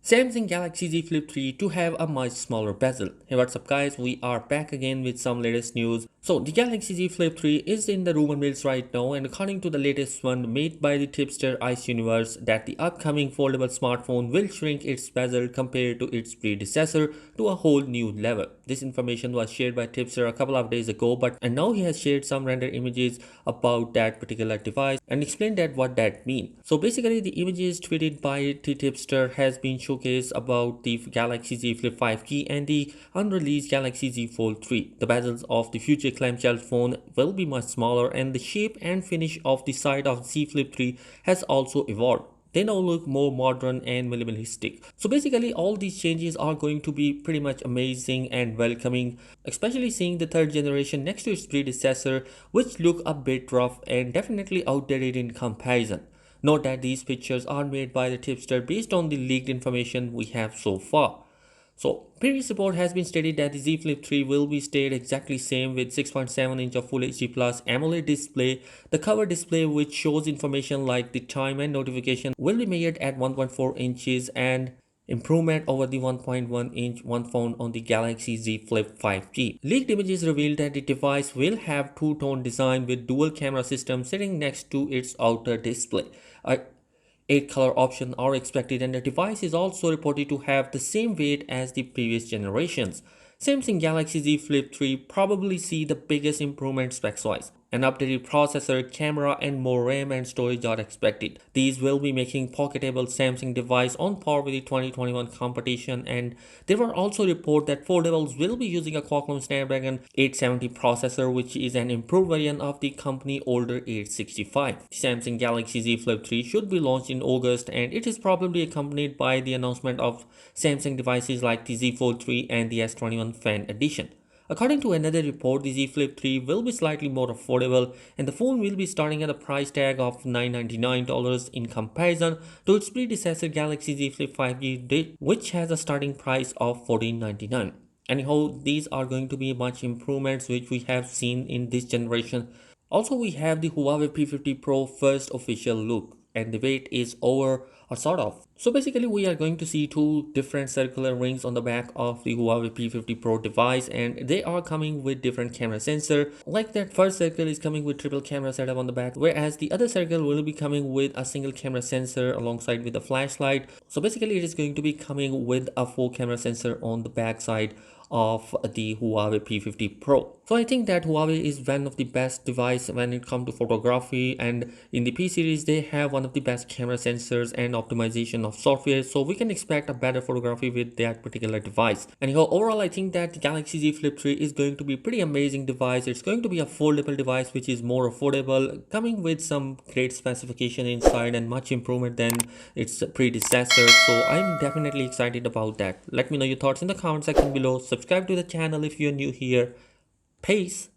Samsung Galaxy Z Flip 3 to have a much smaller bezel. Hey, what's up guys, we are back again with some latest news. So the Galaxy Z Flip 3 is in the rumor mills right now, and according to the latest one made by the tipster Ice Universe, that the upcoming foldable smartphone will shrink its bezel compared to its predecessor to a whole new level. This information was shared by tipster a couple of days ago, and now he has shared some render images about that particular device and explained that what that means. So basically the images tweeted by the tipster has been showcased about the Galaxy Z Flip 5G and the unreleased Galaxy Z Fold 3. The bezels of the future clamshell phone will be much smaller, and the shape and finish of the side of Z Flip 3 has also evolved. They now look more modern and minimalistic. So basically all these changes are going to be pretty much amazing and welcoming, especially seeing the third generation next to its predecessor, which look a bit rough and definitely outdated in comparison. Note that these pictures are made by the tipster based on the leaked information we have so far. So, previous report has been stated that the Z Flip 3 will be stayed exactly same with 6.7 inch of Full HD Plus AMOLED display. The cover display, which shows information like the time and notification, will be measured at 1.4 inches, and improvement over the 1.1 inch one found on the Galaxy Z Flip 5G. Leaked images reveal that the device will have two-tone design with dual camera system sitting next to its outer display. A 8 color options are expected, and the device is also reported to have the same weight as the previous generations. Samsung Galaxy Z Flip 3 probably see the biggest improvement specs wise. An updated processor, camera, and more RAM and storage are expected. These will be making pocketable Samsung device on par with the 2021 competition, and there were also reports that foldables will be using a Qualcomm Snapdragon 870 processor, which is an improved version of the company older 865. The Samsung Galaxy Z Flip 3 should be launched in August, and it is probably accompanied by the announcement of Samsung devices like the Z Fold 3 and the S21 Fan Edition. According to another report, the Z Flip 3 will be slightly more affordable, and the phone will be starting at a price tag of $999 in comparison to its predecessor Galaxy Z Flip 5G, which has a starting price of $1499. Anyhow, these are going to be much improvements which we have seen in this generation. Also, we have the Huawei P50 Pro first official look, and the weight is over or sort of. So basically we are going to see two different circular rings on the back of the Huawei P50 Pro device, and they are coming with different camera sensor. Like that first circle is coming with triple camera setup on the back, whereas the other circle will be coming with a single camera sensor alongside with a flashlight. So basically it is going to be coming with a 4 camera sensor on the back side of the Huawei P50 Pro. So I think that Huawei is one of the best device when it comes to photography, and in the P series they have one of the best camera sensors and optimization of software, so we can expect a better photography with that particular device. Anyhow, overall I think that the Galaxy Z Flip 3 is going to be pretty amazing device. It's going to be a foldable device which is more affordable, coming with some great specification inside and much improvement than its predecessor. So I'm definitely excited about that. Let me know your thoughts in the comment section below. Subscribe to the channel if you're new here. Peace.